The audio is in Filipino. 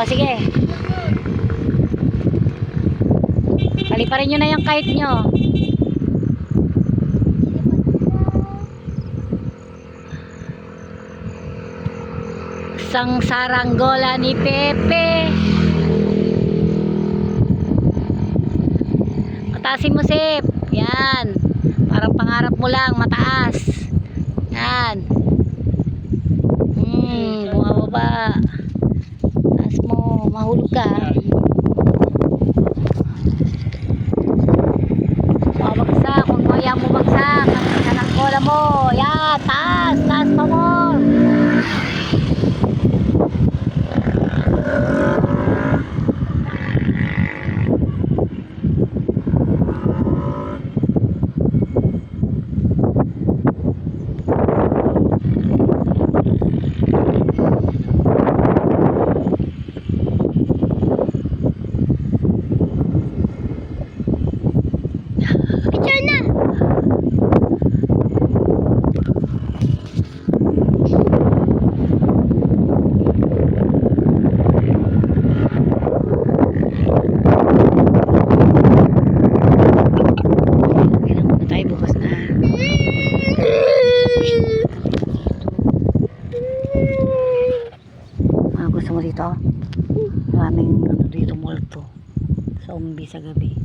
O, sige. Paliparin nyo na yung kahit nyo. Isang saranggola ni Pepe. Mataasin mo, Sip. Yan. Parang pangarap mo lang, mataas. Yan. Bumababa. Taas mo, mahulog ka. Babagsak, kung maya mo bagsak. Ang saranggola mo. Yan, taas. Taas pa mo. Picture na. Kailangan na tayo bukas na. Gusto mo dito? Maraming ano dito multo. Zombie sa gabi.